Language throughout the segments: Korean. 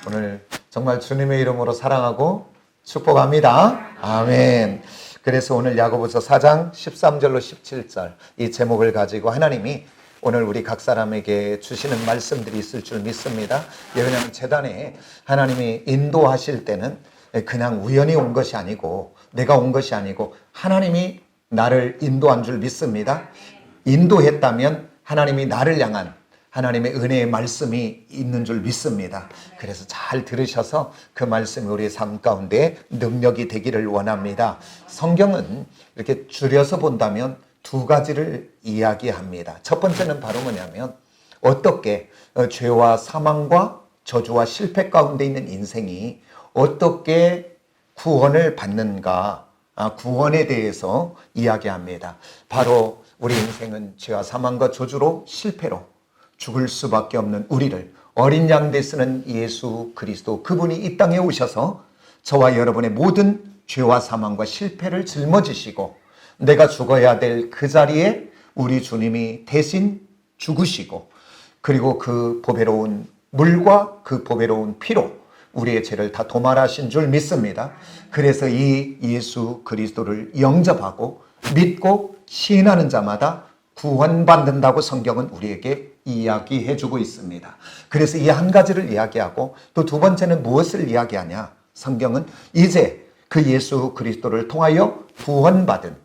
오늘 정말 주님의 이름으로 사랑하고 축복합니다. 아멘. 그래서 오늘 야고보서 4장 13절로 17절 이 제목을 가지고 하나님이 오늘 우리 각 사람에게 주시는 말씀들이 있을 줄 믿습니다. 왜냐하면 제단에 하나님이 인도하실 때는 그냥 우연히 온 것이 아니고 내가 온 것이 아니고 하나님이 나를 인도한 줄 믿습니다. 인도했다면 하나님이 나를 향한 하나님의 은혜의 말씀이 있는 줄 믿습니다. 그래서 잘 들으셔서 그 말씀이 우리의 삶 가운데 능력이 되기를 원합니다. 성경은 이렇게 줄여서 본다면 두 가지를 이야기합니다. 첫 번째는 바로 뭐냐면 어떻게 죄와 사망과 저주와 실패 가운데 있는 인생이 어떻게 구원을 받는가, 구원에 대해서 이야기합니다. 바로 우리 인생은 죄와 사망과 저주로 실패로 죽을 수밖에 없는 우리를 어린 양 되시는 예수 그리스도 그분이 이 땅에 오셔서 저와 여러분의 모든 죄와 사망과 실패를 짊어지시고 내가 죽어야 될 그 자리에 우리 주님이 대신 죽으시고 그리고 그 보배로운 물과 그 보배로운 피로 우리의 죄를 다 도말하신 줄 믿습니다. 그래서 이 예수 그리스도를 영접하고 믿고 시인하는 자마다 구원받는다고 성경은 우리에게 이야기해 주고 있습니다. 그래서 이 한 가지를 이야기하고 또 두 번째는 무엇을 이야기하냐? 성경은 이제 그 예수 그리스도를 통하여 구원받은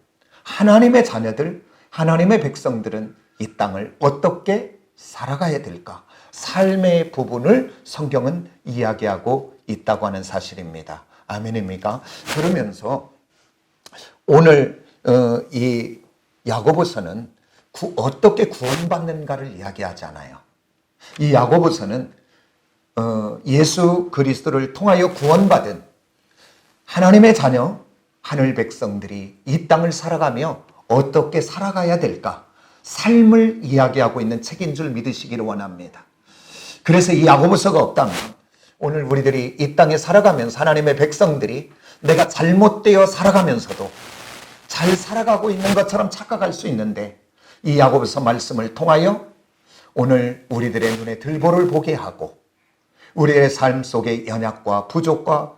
하나님의 자녀들, 하나님의 백성들은 이 땅을 어떻게 살아가야 될까? 삶의 부분을 성경은 이야기하고 있다고 하는 사실입니다. 아멘입니까? 그러면서 오늘 이 야고보서는 어떻게 구원받는가를 이야기하지 않아요. 이 야고보서는 예수 그리스도를 통하여 구원받은 하나님의 자녀, 하늘 백성들이 이 땅을 살아가며 어떻게 살아가야 될까? 삶을 이야기하고 있는 책인 줄 믿으시기를 원합니다. 그래서 이 야고보서가 없다면 오늘 우리들이 이 땅에 살아가면서 하나님의 백성들이 내가 잘못되어 살아가면서도 잘 살아가고 있는 것처럼 착각할 수 있는데 이 야고보서 말씀을 통하여 오늘 우리들의 눈에 들보를 보게 하고 우리의 삶 속의 연약과 부족과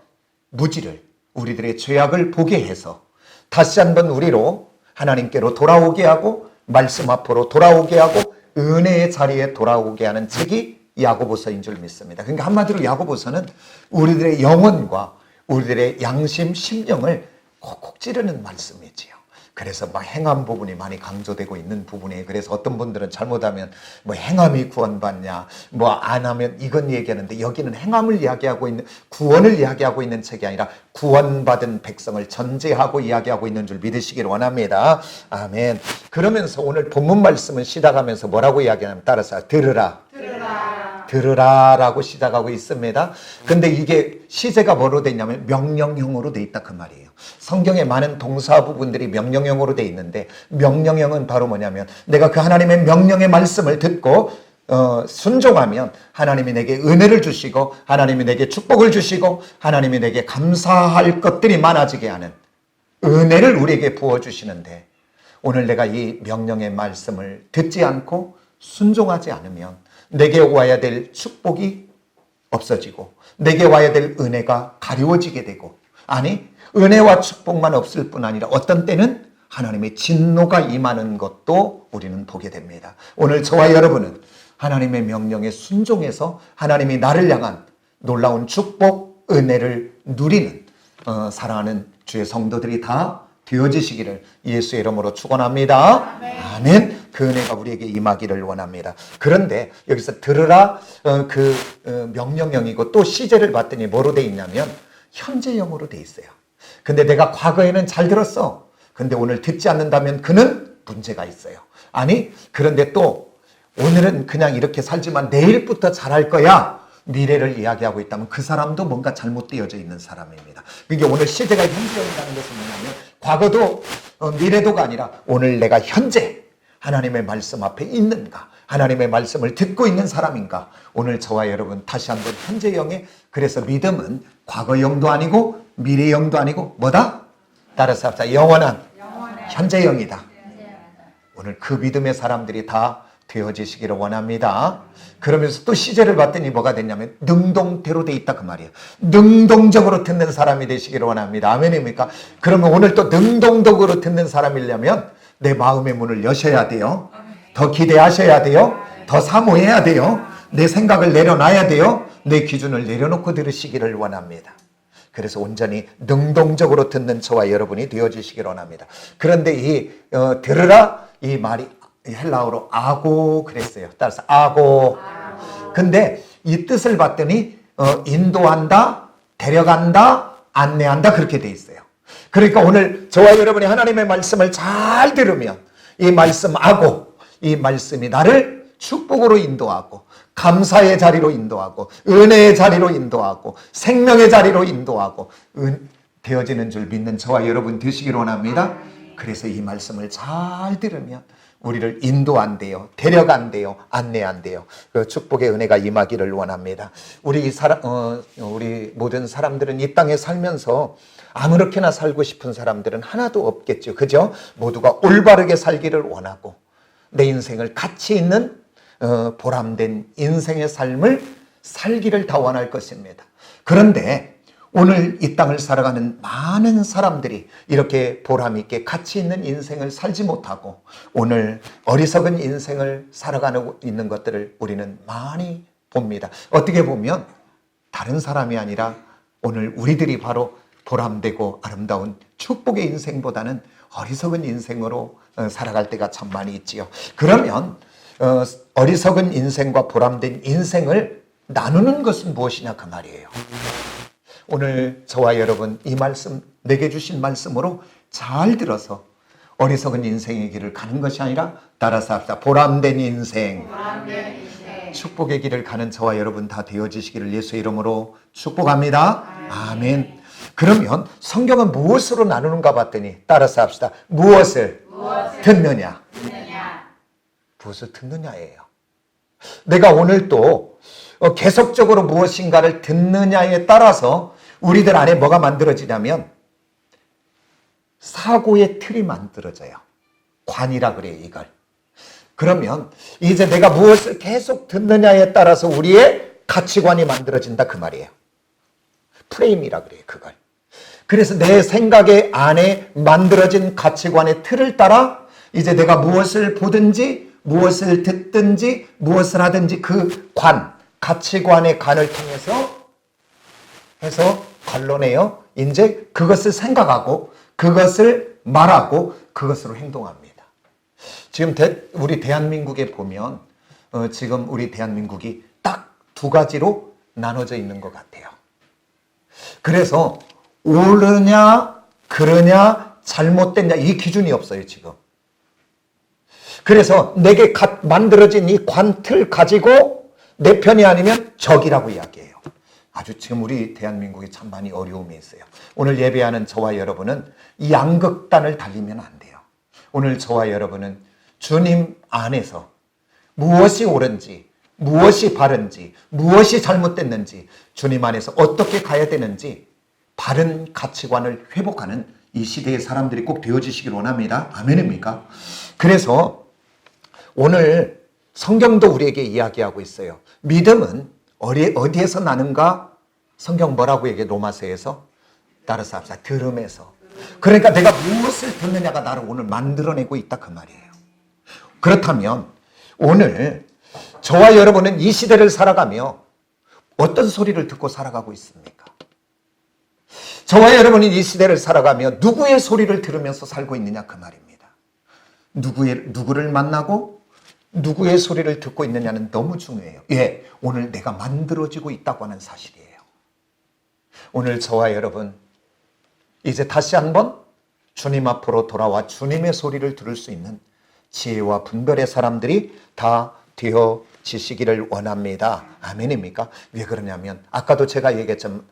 무지를 우리들의 죄악을 보게 해서 다시 한번 우리로 하나님께로 돌아오게 하고 말씀 앞으로 돌아오게 하고 은혜의 자리에 돌아오게 하는 책이 야고보서인 줄 믿습니다. 그러니까 한마디로 야고보서는 우리들의 영혼과 우리들의 양심, 심령을 콕콕 찌르는 말씀이지요. 그래서 막 행함 부분이 많이 강조되고 있는 부분이에요. 그래서 어떤 분들은 잘못하면 뭐 행함이 구원받냐, 뭐 안 하면 이건 얘기하는데 여기는 행함을 이야기하고 있는, 구원을 이야기하고 있는 책이 아니라 구원받은 백성을 전제하고 이야기하고 있는 줄 믿으시길 원합니다. 아멘. 그러면서 오늘 본문 말씀을 시작하면서 뭐라고 이야기하냐면 따라서 들으라. 들으라라고 시작하고 있습니다. 근데 이게 시제가 뭐로 돼 있냐면 명령형으로 돼 있다 그 말이에요. 성경에 많은 동사 부분들이 명령형으로 돼 있는데 명령형은 바로 뭐냐면 내가 그 하나님의 명령의 말씀을 듣고 순종하면 하나님이 내게 은혜를 주시고 하나님이 내게 축복을 주시고 하나님이 내게 감사할 것들이 많아지게 하는 은혜를 우리에게 부어주시는데 오늘 내가 이 명령의 말씀을 듣지 않고 순종하지 않으면 내게 와야 될 축복이 없어지고 내게 와야 될 은혜가 가려워지게 되고 아니 은혜와 축복만 없을 뿐 아니라 어떤 때는 하나님의 진노가 임하는 것도 우리는 보게 됩니다. 오늘 저와 여러분은 하나님의 명령에 순종해서 하나님이 나를 향한 놀라운 축복, 은혜를 누리는 사랑하는 주의 성도들이 다 되어지시기를 예수의 이름으로 축원합니다. 아멘. 그 은혜가 우리에게 임하기를 원합니다. 그런데 여기서 들으라 그 명령형이고 또 시제를 봤더니 뭐로 돼 있냐면 현재형으로 돼 있어요. 근데 내가 과거에는 잘 들었어. 근데 오늘 듣지 않는다면 그는 문제가 있어요. 아니 그런데 또 오늘은 그냥 이렇게 살지만 내일부터 잘할 거야. 미래를 이야기하고 있다면 그 사람도 뭔가 잘못되어져 있는 사람입니다. 그러니까 오늘 시제가 현재형이라는 것은 뭐냐면 과거도 미래도가 아니라 오늘 내가 현재 하나님의 말씀 앞에 있는가, 하나님의 말씀을 듣고 있는 사람인가. 오늘 저와 여러분 다시 한번 현재형에, 그래서 믿음은 과거형도 아니고 미래형도 아니고 뭐다? 따라서 합시다. 영원한 현재형이다. 오늘 그 믿음의 사람들이 다 되어지시기를 원합니다. 그러면서 또 시제를 봤더니 뭐가 됐냐면 능동태로 돼 있다 그 말이에요. 능동적으로 듣는 사람이 되시기를 원합니다. 아멘입니까? 그러면 오늘 또 능동적으로 듣는 사람이려면 내 마음의 문을 여셔야 돼요. 더 기대하셔야 돼요. 더 사모해야 돼요. 내 생각을 내려놔야 돼요. 내 기준을 내려놓고 들으시기를 원합니다. 그래서 온전히 능동적으로 듣는 저와 여러분이 되어주시기를 원합니다. 그런데 이 들으라 이 말이 헬라어로 아고 그랬어요. 따라서 아고. 근데 이 뜻을 봤더니 인도한다, 데려간다, 안내한다 그렇게 돼 있어요. 그러니까 오늘 저와 여러분이 하나님의 말씀을 잘 들으면 이 말씀 아고, 이 말씀이 나를 축복으로 인도하고 감사의 자리로 인도하고 은혜의 자리로 인도하고 생명의 자리로 인도하고 되어지는 줄 믿는 저와 여러분 되시기를 원합니다. 그래서 이 말씀을 잘 들으면 우리를 인도한대요, 데려간대요, 안내한대요. 그 축복의 은혜가 임하기를 원합니다. 우리 모든 사람들은 이 땅에 살면서 아무렇게나 살고 싶은 사람들은 하나도 없겠죠. 그죠? 모두가 올바르게 살기를 원하고 내 인생을 가치 있는 보람된 인생의 삶을 살기를 다 원할 것입니다. 그런데 오늘 이 땅을 살아가는 많은 사람들이 이렇게 보람 있게 가치 있는 인생을 살지 못하고 오늘 어리석은 인생을 살아가고 있는 것들을 우리는 많이 봅니다. 어떻게 보면 다른 사람이 아니라 오늘 우리들이 바로 보람되고 아름다운 축복의 인생보다는 어리석은 인생으로 살아갈 때가 참 많이 있지요. 그러면 어리석은 인생과 보람된 인생을 나누는 것은 무엇이냐 그 말이에요. 오늘 저와 여러분 이 말씀 내게 주신 말씀으로 잘 들어서 어리석은 인생의 길을 가는 것이 아니라 따라서 합시다. 보람된 인생, 축복의 길을 가는 저와 여러분 다 되어지시기를 예수의 이름으로 축복합니다. 아멘. 그러면 성경은 무엇으로 나누는가 봤더니 따라서 합시다. 무엇을 듣느냐. 무엇을 듣느냐예요. 내가 오늘 또 계속적으로 무엇인가를 듣느냐에 따라서 우리들 안에 뭐가 만들어지냐면 사고의 틀이 만들어져요. 관이라 그래요, 이걸. 그러면 이제 내가 무엇을 계속 듣느냐에 따라서 우리의 가치관이 만들어진다 그 말이에요. 프레임이라 그래요, 그걸. 그래서 내 생각의 안에 만들어진 가치관의 틀을 따라 이제 내가 무엇을 보든지 무엇을 듣든지 무엇을 하든지 그 가치관의 관을 통해서 해서 결론내요. 이제 그것을 생각하고 그것을 말하고 그것으로 행동합니다. 지금 우리 대한민국에 보면 지금 우리 대한민국이 딱 두 가지로 나눠져 있는 것 같아요. 그래서 옳으냐 그르냐 잘못됐냐 이 기준이 없어요 지금. 그래서 내게 만들어진 이 관틀 가지고 내 편이 아니면 적이라고 이야기해요. 아주 지금 우리 대한민국이 참 많이 어려움이 있어요. 오늘 예배하는 저와 여러분은 이 양극단을 달리면 안 돼요. 오늘 저와 여러분은 주님 안에서 무엇이 옳은지 무엇이 바른지 무엇이 잘못됐는지 주님 안에서 어떻게 가야 되는지 바른 가치관을 회복하는 이 시대의 사람들이 꼭 되어지시길 원합니다. 아멘입니까? 그래서 오늘 성경도 우리에게 이야기하고 있어요. 믿음은 어디에서 나는가? 성경 뭐라고 얘기해? 로마서에서 따라서 합시다. 들음에서. 그러니까 내가 무엇을 듣느냐가 나를 오늘 만들어내고 있다 그 말이에요. 그렇다면 오늘 저와 여러분은 이 시대를 살아가며 어떤 소리를 듣고 살아가고 있습니까? 저와 여러분이 이 시대를 살아가며 누구의 소리를 들으면서 살고 있느냐 그 말입니다. 누구를 만나고 누구의 소리를 듣고 있느냐는 너무 중요해요. 예, 오늘 내가 만들어지고 있다고 하는 사실이에요. 오늘 저와 여러분 이제 다시 한번 주님 앞으로 돌아와 주님의 소리를 들을 수 있는 지혜와 분별의 사람들이 다 되어지시기를 원합니다. 아멘입니까? 왜 그러냐면 아까도 제가 얘기했지만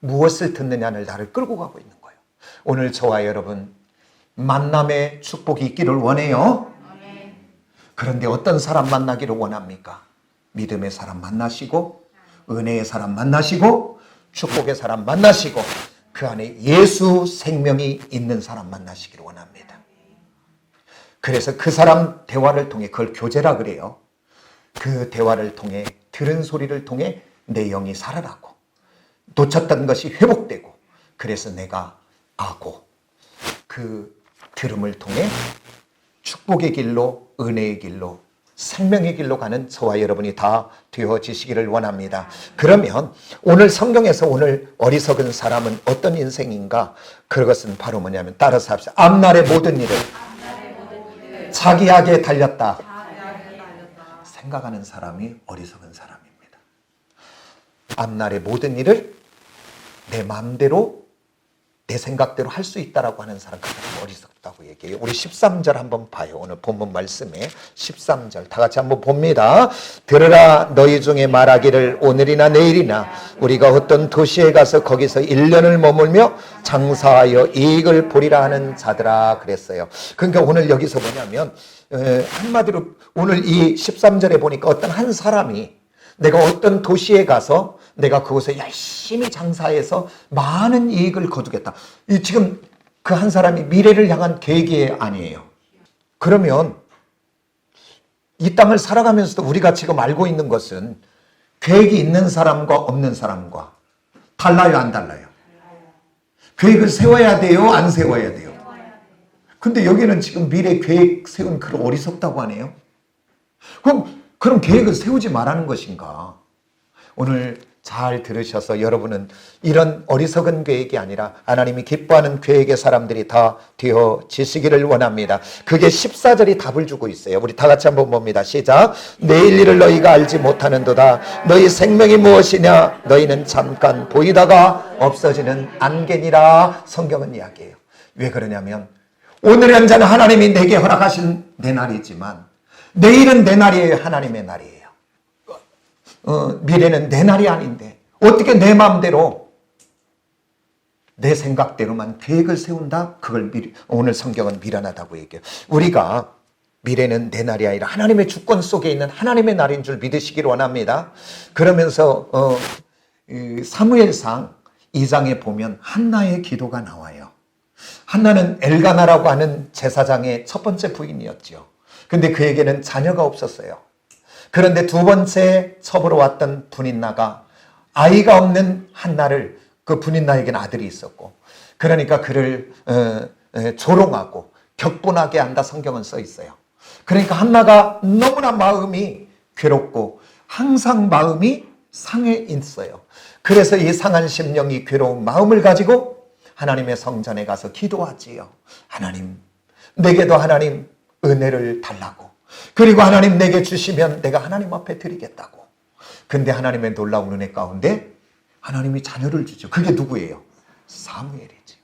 무엇을 듣느냐를 나를 끌고 가고 있는 거예요. 오늘 저와 여러분 만남의 축복이 있기를 원해요. 그런데 어떤 사람 만나기를 원합니까? 믿음의 사람 만나시고 은혜의 사람 만나시고 축복의 사람 만나시고 그 안에 예수 생명이 있는 사람 만나시기를 원합니다. 그래서 그 사람 대화를 통해, 그걸 교제라 그래요. 그 대화를 통해, 들은 소리를 통해 내 영이 살아나고 놓쳤던 것이 회복되고, 그래서 내가 아고 그 들음을 통해 축복의 길로, 은혜의 길로, 생명의 길로 가는 저와 여러분이 다 되어지시기를 원합니다. 그러면 오늘 성경에서 오늘 어리석은 사람은 어떤 인생인가? 그것은 바로 뭐냐면, 따라서 합시다. 앞날의 모든 일을 자기에게 달렸다 생각하는 사람이 어리석은 사람입니다. 앞날의 모든 일을 내 마음대로, 내 생각대로 할 수 있다라고 하는 사람, 그게 어리석다고 얘기해요. 우리 13절 한번 봐요. 오늘 본문 말씀에 13절 다 같이 한번 봅니다. 들으라, 너희 중에 말하기를 오늘이나 내일이나 우리가 어떤 도시에 가서 거기서 1년을 머물며 장사하여 이익을 보리라 하는 자들아 그랬어요. 그러니까 오늘 여기서 뭐냐면, 한마디로 오늘 이 13절에 보니까 어떤 한 사람이 내가 어떤 도시에 가서 내가 그곳에 열심히 장사해서 많은 이익을 거두겠다. 지금 그 한 사람이 미래를 향한 계획이 아니에요. 그러면 이 땅을 살아가면서도 우리가 지금 알고 있는 것은 계획이 있는 사람과 없는 사람과 달라요, 안 달라요? 계획을 세워야 돼요, 안 세워야 돼요? 근데 여기는 지금 미래 계획 세운 그 어리석다고 하네요. 그럼 계획을 세우지 말라는 것인가? 오늘 잘 들으셔서 여러분은 이런 어리석은 계획이 아니라 하나님이 기뻐하는 계획의 사람들이 다 되어지시기를 원합니다. 그게 14절이 답을 주고 있어요. 우리 다 같이 한번 봅니다. 시작. 내일 일을 너희가 알지 못하는도다. 너희 생명이 무엇이냐? 너희는 잠깐 보이다가 없어지는 안개니라. 성경은 이야기해요. 왜 그러냐면, 오늘 현재는 하나님이 내게 허락하신 내 날이지만 내일은 내 날이에요, 하나님의 날이에요. 미래는 내 날이 아닌데 어떻게 내 마음대로, 내 생각대로만 계획을 세운다? 그걸 오늘 성경은 미련하다고 얘기해요. 우리가 미래는 내 날이 아니라 하나님의 주권 속에 있는 하나님의 날인 줄 믿으시기를 원합니다. 그러면서 사무엘상 2장에 보면 한나의 기도가 나와요. 한나는 엘가나라고 하는 제사장의 첫 번째 부인이었죠. 근데 그에게는 자녀가 없었어요. 그런데 두 번째 첩으로 왔던 분인나가 아이가 없는 한나를, 그 분인나에게는 아들이 있었고, 그러니까 그를 조롱하고 격분하게 한다, 성경은 써 있어요. 그러니까 한나가 너무나 마음이 괴롭고 항상 마음이 상해 있어요. 그래서 이 상한 심령이 괴로운 마음을 가지고 하나님의 성전에 가서 기도하지요. 하나님, 내게도 하나님 은혜를 달라고, 그리고 하나님 내게 주시면 내가 하나님 앞에 드리겠다고. 근데 하나님의 놀라운 은혜 가운데 하나님이 자녀를 주죠. 그게 누구예요? 사무엘이죠.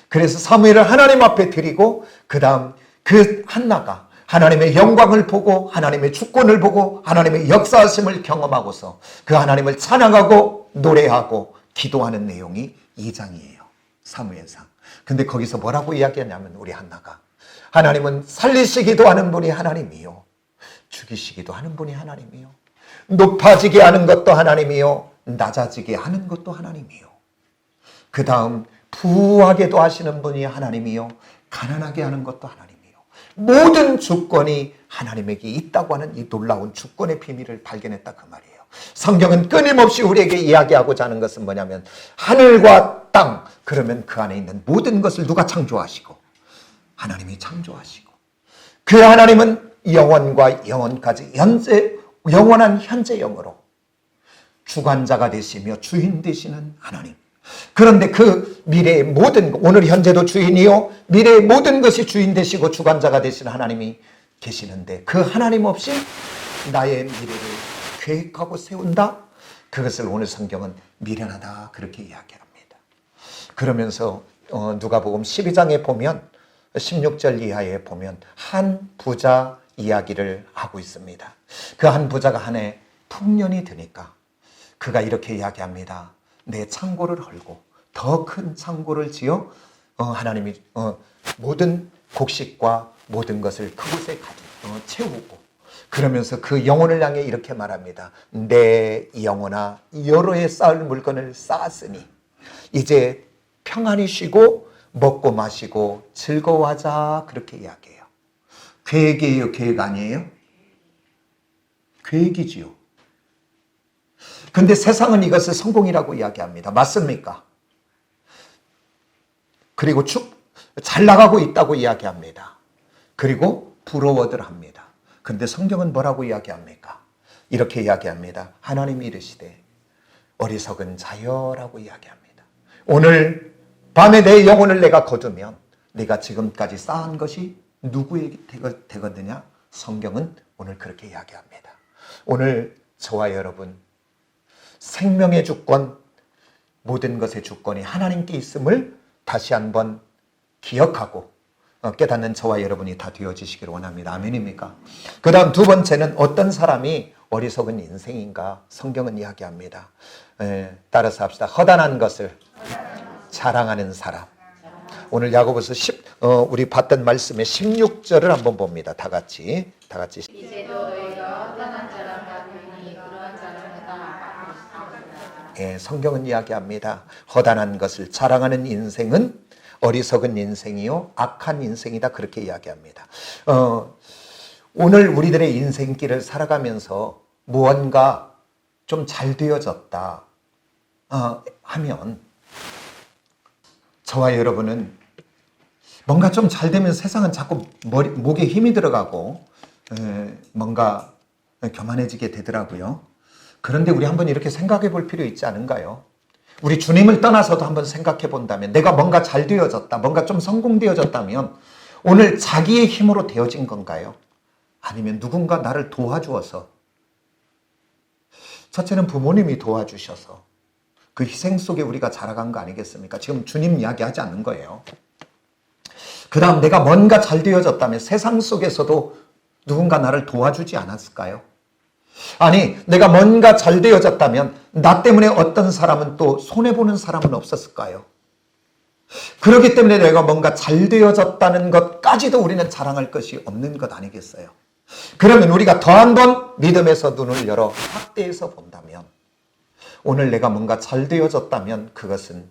그래서 사무엘을 하나님 앞에 드리고, 그 다음 그 한나가 하나님의 영광을 보고 하나님의 주권을 보고 하나님의 역사하심을 경험하고서 그 하나님을 찬양하고 노래하고 기도하는 내용이 2장이에요. 사무엘상. 근데 거기서 뭐라고 이야기하냐면, 우리 한나가 하나님은 살리시기도 하는 분이 하나님이요, 죽이시기도 하는 분이 하나님이요, 높아지게 하는 것도 하나님이요, 낮아지게 하는 것도 하나님이요, 그 다음 부하게도 하시는 분이 하나님이요, 가난하게 하는 것도 하나님이요, 모든 주권이 하나님에게 있다고 하는 이 놀라운 주권의 비밀을 발견했다, 그 말이에요. 성경은 끊임없이 우리에게 이야기하고자 하는 것은 뭐냐면, 하늘과 땅, 그러면 그 안에 있는 모든 것을 누가 창조하시고? 하나님이 창조하시고, 그 하나님은 영원과 영원까지 영원한 현재 영으로 주관자가 되시며 주인 되시는 하나님. 그런데 그 미래의 모든, 오늘 현재도 주인이요 미래의 모든 것이 주인 되시고 주관자가 되시는 하나님이 계시는데, 그 하나님 없이 나의 미래를 계획하고 세운다? 그것을 오늘 성경은 미련하다, 그렇게 이야기합니다. 그러면서 누가복음 12장에 보면 16절 이하에 보면 한 부자 이야기를 하고 있습니다. 그 한 부자가 한 해 풍년이 드니까 그가 이렇게 이야기합니다. 내 창고를 헐고 더 큰 창고를 지어 하나님이 모든 곡식과 모든 것을 그곳에 채우고, 그러면서 그 영혼을 향해 이렇게 말합니다. 내 영혼아, 여러 해 쌓을 물건을 쌓았으니 이제 평안히 쉬고 먹고 마시고 즐거워하자, 그렇게 이야기해요. 계획이에요, 계획 아니에요? 계획이지요. 근데 세상은 이것을 성공이라고 이야기합니다. 맞습니까? 그리고 잘 나가고 있다고 이야기합니다. 그리고 부러워들 합니다. 근데 성경은 뭐라고 이야기합니까? 이렇게 이야기합니다. 하나님이 이르시되 어리석은 자여라고 이야기합니다. 오늘 밤에 내 영혼을 내가 거두면 내가 지금까지 쌓은 것이 누구에게 되거든요? 성경은 오늘 그렇게 이야기합니다. 오늘 저와 여러분 생명의 주권, 모든 것의 주권이 하나님께 있음을 다시 한번 기억하고 깨닫는 저와 여러분이 다 되어지시기를 원합니다. 아멘입니까? 그 다음 두 번째는 어떤 사람이 어리석은 인생인가? 성경은 이야기합니다. 따라서 합시다. 허다한 것을 자랑하는 사람. 오늘 야고보서 우리 봤던 말씀의 16절을 한번 봅니다. 다 같이. 이제도 너희가 허다한 자랑과 부인이 그러한 자랑을 다 받고 성경은 이야기합니다. 허다한 것을 자랑하는 인생은 어리석은 인생이요 악한 인생이다, 그렇게 이야기합니다. 오늘 우리들의 인생길을 살아가면서 무언가 좀 잘 되어졌다 하면 저와 여러분은 뭔가 좀 잘 되면 세상은 자꾸 목에 힘이 들어가고 뭔가 교만해지게 되더라고요. 그런데 우리 한번 이렇게 생각해 볼 필요 있지 않은가요? 우리 주님을 떠나서도 한번 생각해 본다면 내가 뭔가 잘 되어졌다, 뭔가 좀 성공되어졌다면 오늘 자기의 힘으로 되어진 건가요? 아니면 누군가 나를 도와주어서, 첫째는 부모님이 도와주셔서 그 희생 속에 우리가 자라간 거 아니겠습니까? 지금 주님 이야기하지 않는 거예요. 그 다음 내가 뭔가 잘 되어졌다면 세상 속에서도 누군가 나를 도와주지 않았을까요? 아니, 내가 뭔가 잘 되어졌다면 나 때문에 어떤 사람은 또 손해보는 사람은 없었을까요? 그렇기 때문에 내가 뭔가 잘 되어졌다는 것까지도 우리는 자랑할 것이 없는 것 아니겠어요? 그러면 우리가 더 한 번 믿음에서 눈을 열어 확대해서 본다면 오늘 내가 뭔가 잘 되어졌다면 그것은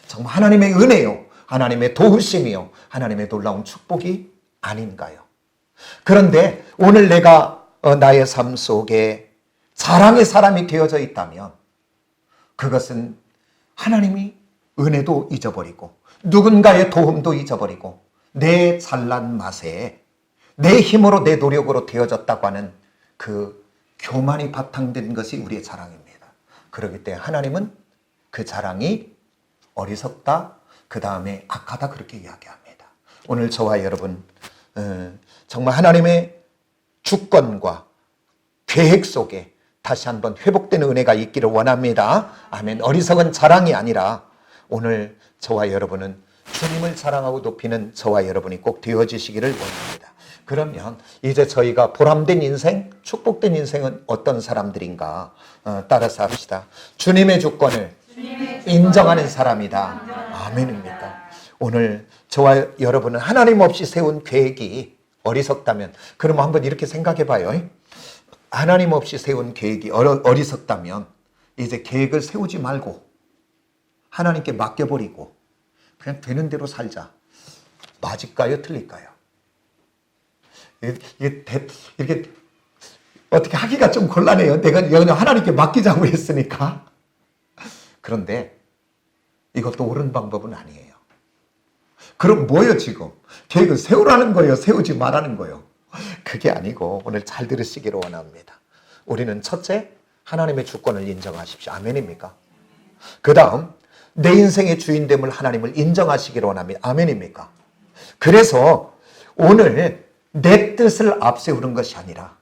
정말 하나님의 은혜요, 하나님의 도우심이요, 하나님의 놀라운 축복이 아닌가요? 그런데 오늘 내가 나의 삶 속에 자랑의 사람이 되어져 있다면 그것은 하나님이 은혜도 잊어버리고 누군가의 도움도 잊어버리고 내 잘난 맛에 내 힘으로 내 노력으로 되어졌다고 하는 그 교만이 바탕된 것이 우리의 자랑입니다. 그렇기 때문에 하나님은 그 자랑이 어리석다, 그 다음에 악하다, 그렇게 이야기합니다. 오늘 저와 여러분 정말 하나님의 주권과 계획 속에 다시 한번 회복되는 은혜가 있기를 원합니다. 아멘. 어리석은 자랑이 아니라 오늘 저와 여러분은 주님을 자랑하고 높이는 저와 여러분이 꼭 되어지시기를 원합니다. 그러면 이제 저희가 보람된 인생, 축복된 인생은 어떤 사람들인가 따라서 합시다. 주님의 주권을 인정하는 사람이다. 아멘입니다. 오늘 저와 여러분은 하나님 없이 세운 계획이 어리석다면, 그러면 한번 이렇게 생각해 봐요. 하나님 없이 세운 계획이 어리석다면 이제 계획을 세우지 말고 하나님께 맡겨버리고 그냥 되는 대로 살자. 맞을까요? 틀릴까요? 이렇게 어떻게 하기가 좀 곤란해요. 내가 하나님께 맡기자고 했으니까. 그런데 이것도 옳은 방법은 아니에요. 그럼 뭐예요 지금? 계획을 세우라는 거예요? 세우지 말라는 거예요? 그게 아니고 오늘 잘 들으시기를 원합니다. 우리는 첫째, 하나님의 주권을 인정하십시오. 아멘입니까? 그 다음, 내 인생의 주인됨을 하나님을 인정하시기를 원합니다. 아멘입니까? 그래서 오늘 내 뜻을 앞세우는 것이 아니라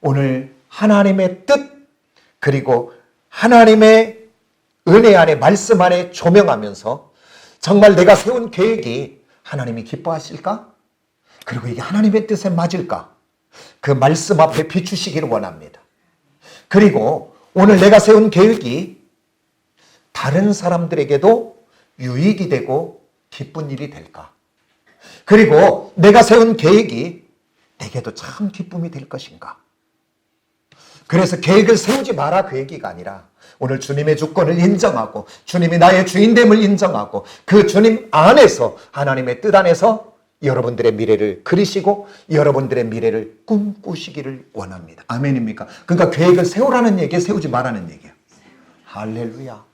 오늘 하나님의 뜻, 그리고 하나님의 은혜 안에, 말씀 안에 조명하면서 정말 내가 세운 계획이 하나님이 기뻐하실까? 그리고 이게 하나님의 뜻에 맞을까? 그 말씀 앞에 비추시기를 원합니다. 그리고 오늘 내가 세운 계획이 다른 사람들에게도 유익이 되고 기쁜 일이 될까? 그리고 내가 세운 계획이 내게도 참 기쁨이 될 것인가? 그래서 계획을 세우지 마라, 그 얘기가 아니라 오늘 주님의 주권을 인정하고 주님이 나의 주인됨을 인정하고 그 주님 안에서, 하나님의 뜻 안에서 여러분들의 미래를 그리시고 여러분들의 미래를 꿈꾸시기를 원합니다. 아멘입니까? 그러니까 계획을 세우라는 얘기예요, 세우지 말라는 얘기예요? 할렐루야.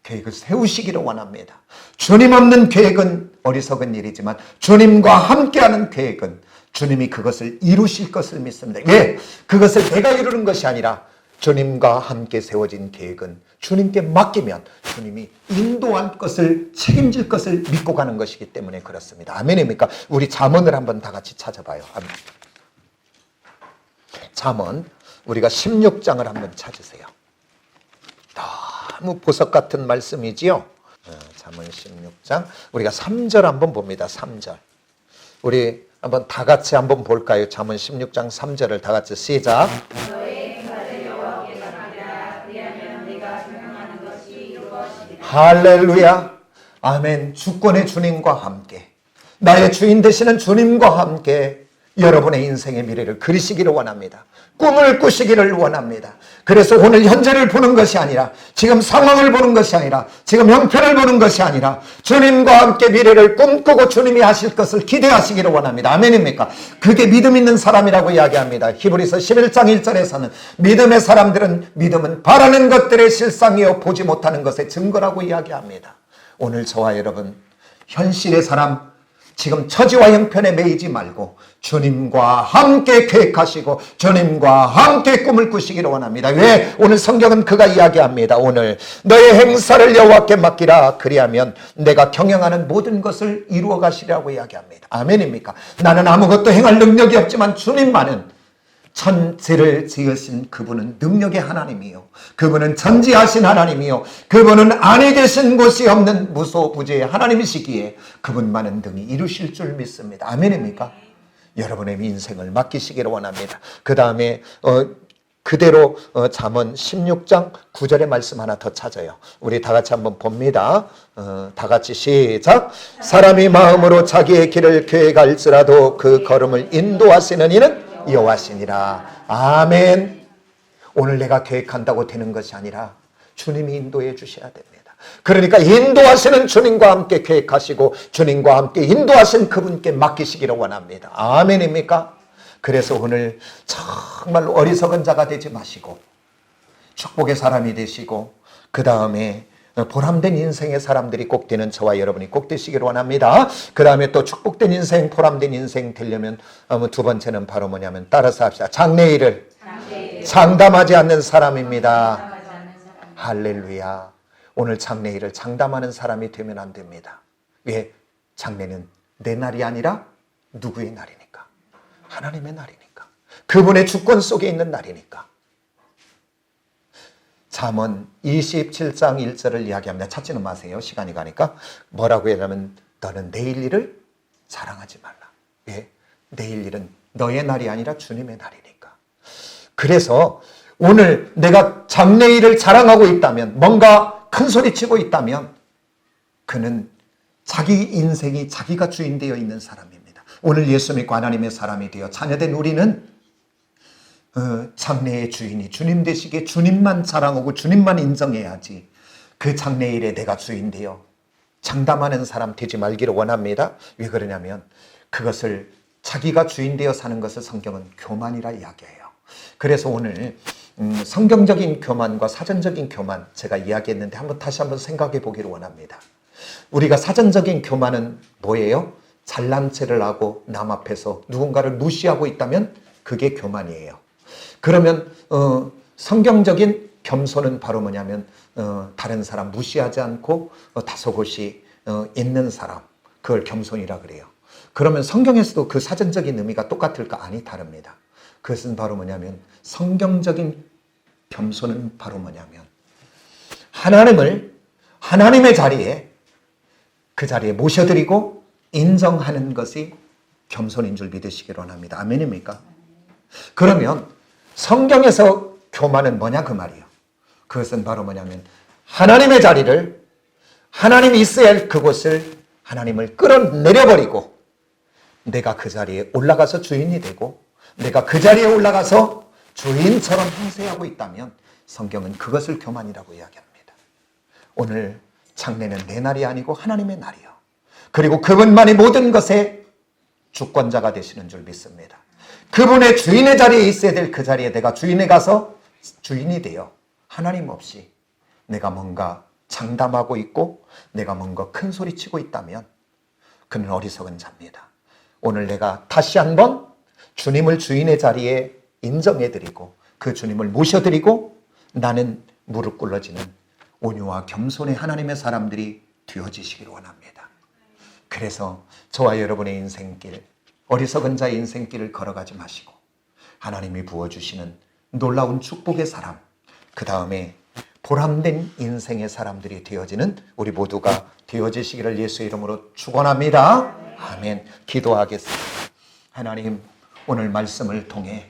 계획을 세우시기를 원합니다. 주님 없는 계획은 어리석은 일이지만 주님과 함께하는 계획은 주님이 그것을 이루실 것을 믿습니다. 왜? 그것을 내가 이루는 것이 아니라 주님과 함께 세워진 계획은 주님께 맡기면 주님이 인도할 것을, 책임질 것을 믿고 가는 것이기 때문에 그렇습니다. 아멘입니까? 우리 잠언을 한번 다 같이 찾아봐요. 아멘. 잠언 우리가 16장을 한번 찾으세요. 너무 보석 같은 말씀이지요. 잠언 16장 우리가 3절 한번 봅니다. 3절 우리 한번 다 같이 한번 볼까요? 잠언 16장 3절을 다 같이 시작. 할렐루야. 아멘. 주권의 주님과 함께, 나의 주인 되시는 주님과 함께 여러분의 인생의 미래를 그리시기를 원합니다. 꿈을 꾸시기를 원합니다. 그래서 오늘 현재를 보는 것이 아니라, 지금 상황을 보는 것이 아니라, 지금 형편을 보는 것이 아니라 주님과 함께 미래를 꿈꾸고 주님이 하실 것을 기대하시기를 원합니다. 아멘입니까? 그게 믿음 있는 사람이라고 이야기합니다. 히브리서 11장 1절에서는 믿음의 사람들은, 믿음은 바라는 것들의 실상이요 보지 못하는 것의 증거라고 이야기합니다. 오늘 저와 여러분, 현실의 사람, 지금 처지와 형편에 매이지 말고 주님과 함께 계획하시고 주님과 함께 꿈을 꾸시기를 원합니다. 왜? 오늘 성경은 그가 이야기합니다. 오늘 너의 행사를 여호와께 맡기라. 그리하면 내가 경영하는 모든 것을 이루어 가시라고 이야기합니다. 아멘입니까? 나는 아무것도 행할 능력이 없지만 주님만은, 천지를 지으신 그분은 능력의 하나님이요, 그분은 전지하신 하나님이요, 그분은 안에 계신 곳이 없는 무소부재의 하나님이시기에 그분만은 등이 이루실 줄 믿습니다. 아멘입니까? 여러분의 인생을 맡기시기를 원합니다. 그 다음에 그대로 잠언 16장 9절의 말씀 하나 더 찾아요. 우리 다 같이 한번 봅니다. 다 같이 시작. 사람이 마음으로 자기의 길을 계획할지라도 그 걸음을 인도하시는 이는 여호와시니라. 아멘. 오늘 내가 계획한다고 되는 것이 아니라 주님이 인도해 주셔야 됩니다. 그러니까 인도하시는 주님과 함께 계획하시고 주님과 함께 인도하신 그분께 맡기시기를 원합니다. 아멘입니까? 그래서 오늘 정말 어리석은 자가 되지 마시고 축복의 사람이 되시고, 그 다음에 보람된 인생의 사람들이 꼭 되는 저와 여러분이 꼭 되시기를 원합니다. 그 다음에 또 축복된 인생, 보람된 인생 되려면 두 번째는 바로 뭐냐면, 따라서 합시다. 장래일을 장담하지 않는 사람입니다. 할렐루야. 오늘 장래일을 장담하는 사람이 되면 안 됩니다. 왜? 장래는 내 날이 아니라 누구의 날이니까? 하나님의 날이니까. 그분의 주권 속에 있는 날이니까. 잠언 27장 1절을 이야기합니다. 찾지는 마세요. 시간이 가니까. 뭐라고 하냐면, 너는 내일 일을 자랑하지 말라. 왜? 내일 일은 너의 날이 아니라 주님의 날이니까. 그래서 오늘 내가 장래일을 자랑하고 있다면, 뭔가 큰 소리 치고 있다면, 그는 자기 인생이 자기가 주인 되어 있는 사람입니다. 오늘 예수 믿고 하나님의 사람이 되어 자녀된 우리는 장래의 주인이 주님 되시기에 주님만 자랑하고 주님만 인정해야지, 그 장래일에 내가 주인 되어 장담하는 사람 되지 말기를 원합니다. 왜 그러냐면, 그것을 자기가 주인 되어 사는 것을 성경은 교만이라 이야기해요. 그래서 오늘 성경적인 교만과 사전적인 교만 제가 이야기했는데 다시 한번 생각해 보기를 원합니다. 우리가 사전적인 교만은 뭐예요? 잘난 체를 하고 남 앞에서 누군가를 무시하고 있다면 그게 교만이에요. 그러면 성경적인 겸손은 바로 뭐냐면, 다른 사람 무시하지 않고 다소곳이 있는 사람, 그걸 겸손이라 그래요. 그러면 성경에서도 그 사전적인 의미가 똑같을까? 아니, 다릅니다. 그것은 바로 뭐냐면, 성경적인 겸손은 바로 뭐냐면, 하나님을 하나님의 자리에, 그 자리에 모셔드리고 인정하는 것이 겸손인 줄 믿으시기를 원합니다. 아멘입니까? 그러면 성경에서 교만은 뭐냐 그 말이에요. 그것은 바로 뭐냐면, 하나님의 자리를, 하나님이 있어야 할 그곳을 하나님을 끌어내려버리고 내가 그 자리에 올라가서 주인이 되고 내가 그 자리에 올라가서 주인처럼 행세하고 있다면 성경은 그것을 교만이라고 이야기합니다. 오늘 장래는 내 날이 아니고 하나님의 날이요, 그리고 그분만이 모든 것에 주권자가 되시는 줄 믿습니다. 그분의 주인의 자리에 있어야 될 그 자리에 내가 주인에 가서 주인이 되어 하나님 없이 내가 뭔가 장담하고 있고 내가 뭔가 큰 소리 치고 있다면 그는 어리석은 자입니다. 오늘 내가 다시 한번 주님을 주인의 자리에 인정해드리고 그 주님을 모셔드리고 나는 무릎 꿇어지는 온유와 겸손의 하나님의 사람들이 되어지시기를 원합니다. 그래서 저와 여러분의 인생길, 어리석은 자의 인생길을 걸어가지 마시고 하나님이 부어주시는 놀라운 축복의 사람, 그 다음에 보람된 인생의 사람들이 되어지는 우리 모두가 되어지시기를 예수의 이름으로 축원합니다. 아멘. 기도하겠습니다. 하나님, 오늘 말씀을 통해